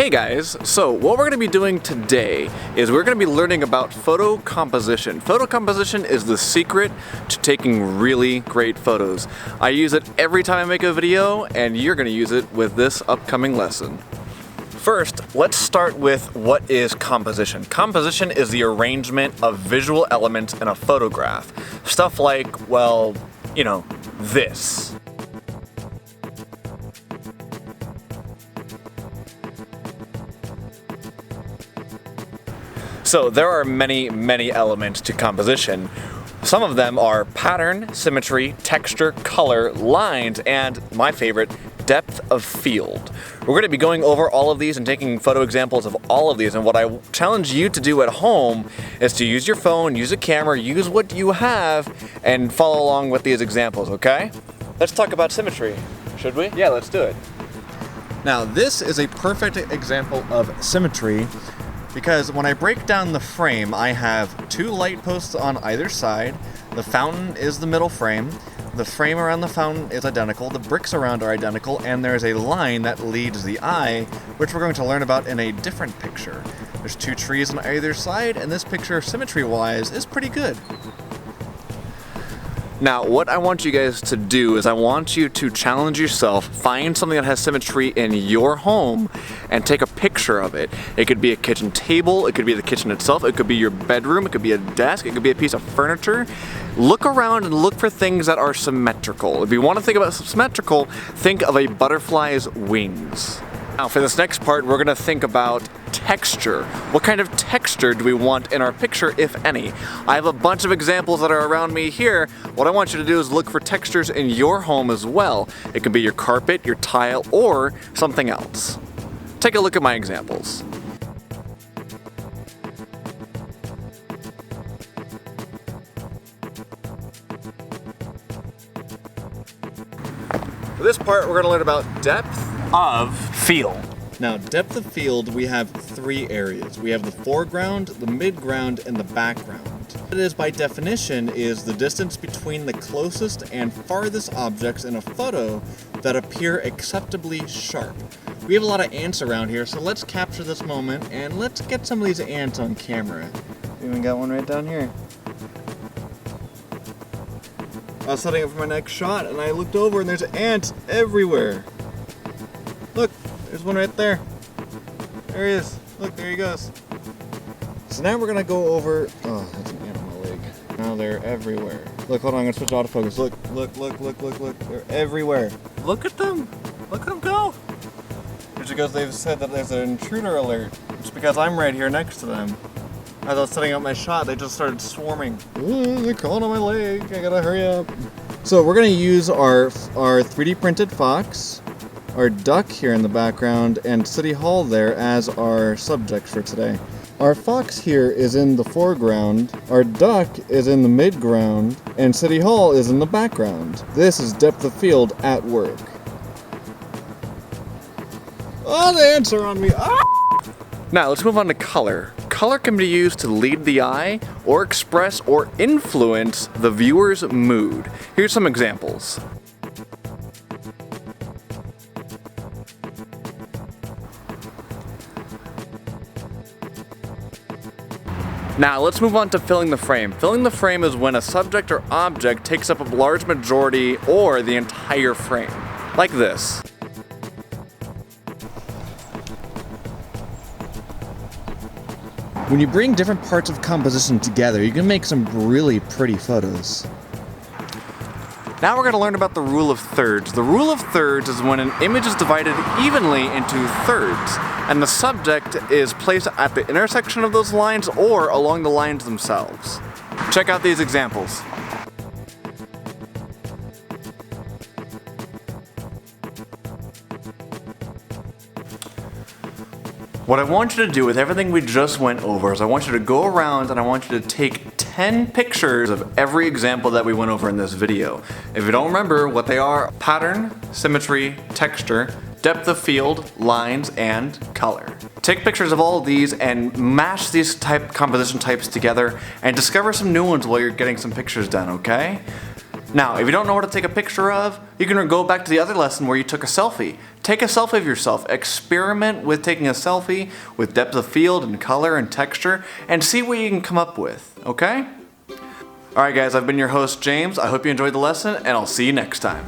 Hey guys, so what we're going to be doing today is we're going to be learning about photo composition. Photo composition is the secret to taking really great photos. I use it every time I make a video, and you're going to use it with this upcoming lesson. First, let's start with what is composition. Composition is the arrangement of visual elements in a photograph. Stuff like, well, you know, this. So there are many elements to composition. Some of them are pattern, symmetry, texture, color, lines, and my favorite, depth of field. We're going to be going over all of these and taking photo examples of all of these, and what I challenge you to do at home is to use your phone, use a camera, use what you have, and follow along with these examples, okay? Let's talk about symmetry, should we? Yeah, let's do it. Now, this is a perfect example of symmetry because when I break down the frame, I have two light posts on either side, the fountain is the middle frame, the frame around the fountain is identical, the bricks around are identical, and there's a line that leads the eye, which we're going to learn about in a different picture. There's two trees on either side, and this picture, symmetry-wise, is pretty good. Now, what I want you guys to do is I want you to challenge yourself, find something that has symmetry in your home, and take a picture of it. It could be a kitchen table, it could be the kitchen itself, it could be your bedroom, it could be a desk, it could be a piece of furniture. Look around and look for things that are symmetrical. If you want to think about symmetrical, think of a butterfly's wings. Now for this next part, we're going to think about texture. What kind of texture do we want in our picture, if any? I have a bunch of examples that are around me here. What I want you to do is look for textures in your home as well. It can be your carpet, your tile, or something else. Take a look at my examples. For this part, we're going to learn about depth of field. Now, depth of field, we have three areas. We have the foreground, the midground, and the background. It is, by definition, is the distance between the closest and farthest objects in a photo that appear acceptably sharp. We have a lot of ants around here, so let's capture this moment and let's get some of these ants on camera. We even got one right down here. I was setting up for my next shot and I looked over and there's ants everywhere. Look, there's one right there. There he is. Look, there he goes. So now we're gonna go over, oh, that's an ant on my leg. Now they're everywhere. Look, hold on, I'm gonna switch autofocus. Look. They're everywhere. Look at them. Look at them go. It's because they've said that there's an intruder alert. It's because I'm right here next to them. As I was setting up my shot, they just started swarming. Ooh, they're crawling on my leg. I gotta hurry up. So we're gonna use our 3D printed fox, our duck here in the background, and City Hall there as our subject for today. Our fox here is in the foreground, our duck is in the midground, and City Hall is in the background. This is depth of field at work. Oh, the ants are on me. Ah! Now let's move on to color. Color can be used to lead the eye or express or influence the viewer's mood. Here's some examples. Now let's move on to filling the frame. Filling the frame is when a subject or object takes up a large majority or the entire frame, like this. When you bring different parts of composition together, you can make some really pretty photos. Now we're going to learn about the rule of thirds. The rule of thirds is when an image is divided evenly into thirds, and the subject is placed at the intersection of those lines or along the lines themselves. Check out these examples. What I want you to do with everything we just went over is I want you to go around and I want you to take 10 pictures of every example that we went over in this video. If you don't remember what they are, pattern, symmetry, texture, depth of field, lines, and color. Take pictures of all of these and mash these composition types together and discover some new ones while you're getting some pictures done, okay? Now, if you don't know what to take a picture of, you can go back to the other lesson where you took a selfie. Take a selfie of yourself. Experiment with taking a selfie with depth of field and color and texture and see what you can come up with, okay? Alright guys, I've been your host James. I hope you enjoyed the lesson and I'll see you next time.